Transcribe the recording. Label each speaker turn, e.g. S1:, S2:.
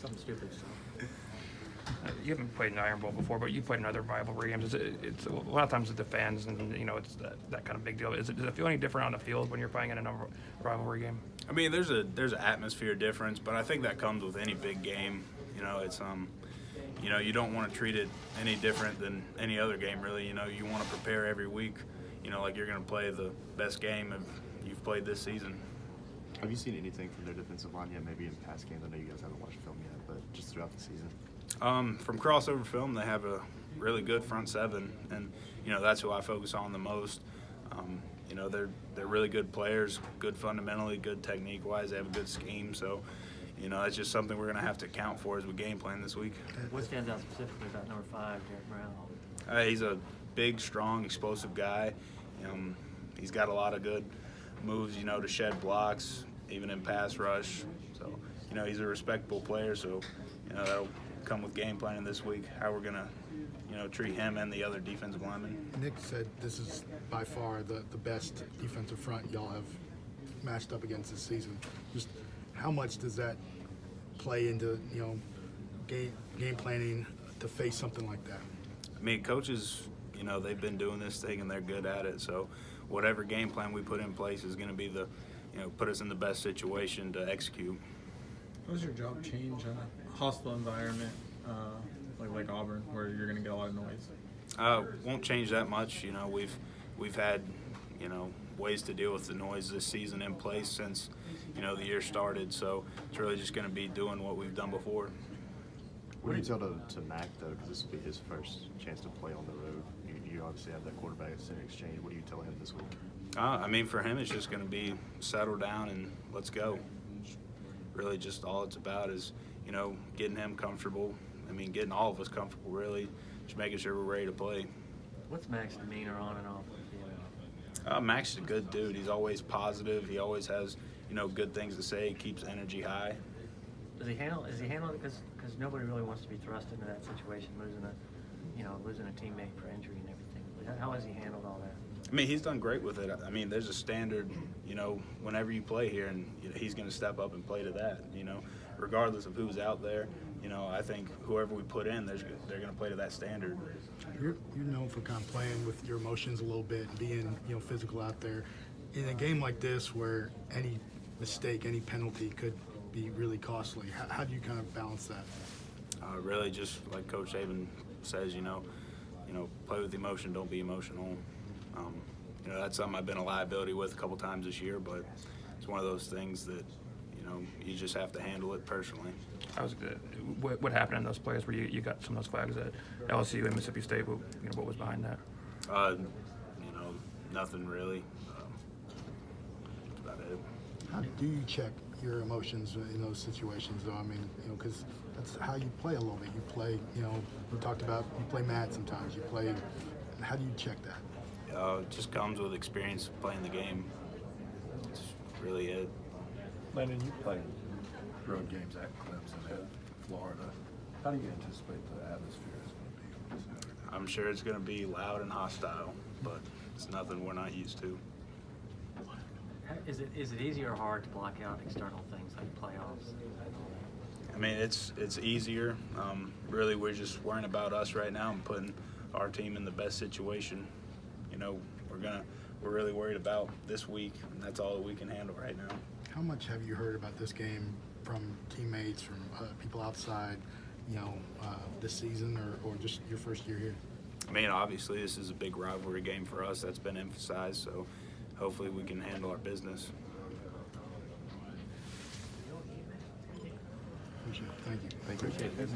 S1: something stupid. So.
S2: You haven't played in Iron Bowl before, but you played in other rivalry games. It's a lot of times it's the fans, and it's that kind of big deal. Does it feel any different on the field when you're playing in a rivalry game?
S3: I mean, there's an atmosphere difference, but I think that comes with any big game. It's you don't want to treat it any different than any other game, really. You want to prepare every week, like you're going to play the best game you've played this season.
S4: Have you seen anything from their defensive line yet? Maybe in past games. I know you guys haven't watched film yet, but just throughout the season.
S3: From crossover film, they have a really good front seven, and that's who I focus on the most. They're really good players, good fundamentally, good technique-wise. They have a good scheme, so that's just something we're going to have to account for as we game plan this week.
S1: What stands out specifically about number 5, Derek Brown?
S3: He's a big, strong, explosive guy. He's got a lot of good moves, to shed blocks, even in pass rush. So, he's a respectable player, so, that'll come with game planning this week, how we're going to, treat him and the other defensive linemen.
S5: Nick said this is by far the best defensive front y'all have matched up against this season. Just how much does that play into, game planning to face something like that?
S3: I mean, coaches, they've been doing this thing and they're good at it. So whatever game plan we put in place is going to be put us in the best situation to execute.
S6: How does your job change in a hostile environment like Auburn, where you're going to get a lot of noise?
S3: Won't change that much. We've had ways to deal with the noise this season in place since the year started. So it's really just going to be doing what we've done before.
S4: What do you tell to Mac though, because this will be his first chance to play on the road? You obviously have that quarterback center exchange. What do you tell him this week?
S3: I mean, for him, it's just going to be settle down and let's go. Really, just all it's about is getting him comfortable. I mean, getting all of us comfortable, really. Just making sure we're ready to play.
S1: What's Mac's demeanor on and off the field?
S3: Max is a good dude. He's always positive. He always has, good things to say. He keeps energy high.
S1: Is he handle it? Because nobody really wants to be thrust into that situation, losing a teammate for injury and everything. How has he handled all that?
S3: I mean, he's done great with it. I mean, there's a standard, whenever you play here, and he's going to step up and play to that, regardless of who's out there. I think whoever we put in, they're going to play to that standard.
S5: You're known for kind of playing with your emotions a little bit and being, physical out there. In a game like this where any mistake, any penalty could be really costly, how do you kind of balance that?
S3: Really just like Coach Saban says, play with emotion, don't be emotional. That's something I've been a liability with a couple times this year, but it's one of those things that, you just have to handle it personally.
S2: What happened in those plays where you got some of those flags at LSU and Mississippi State? What was behind that?
S3: Nothing really. That's about it.
S5: How do you check your emotions in those situations, though? I mean, because that's how you play a little bit. You play, we talked about you play mad sometimes. You play. How do you check that?
S3: It just comes with experience playing the game. That's really it.
S7: Landon, you played road games at Clemson, at Florida. How do you anticipate the atmosphere is going to be on Saturday?
S3: I'm sure it's going to be loud and hostile, but it's nothing we're not used to.
S1: Is it easy or hard to block out external things like playoffs?
S3: I mean, it's easier. Really, we're just worrying about us right now and putting our team in the best situation. We're really worried about this week, and that's all that we can handle right now.
S5: How much have you heard about this game from teammates, from people outside, this season or just your first year here?
S3: I mean, obviously, this is a big rivalry game for us. That's been emphasized, so hopefully we can handle our business.
S5: Thank you.
S4: Thank you.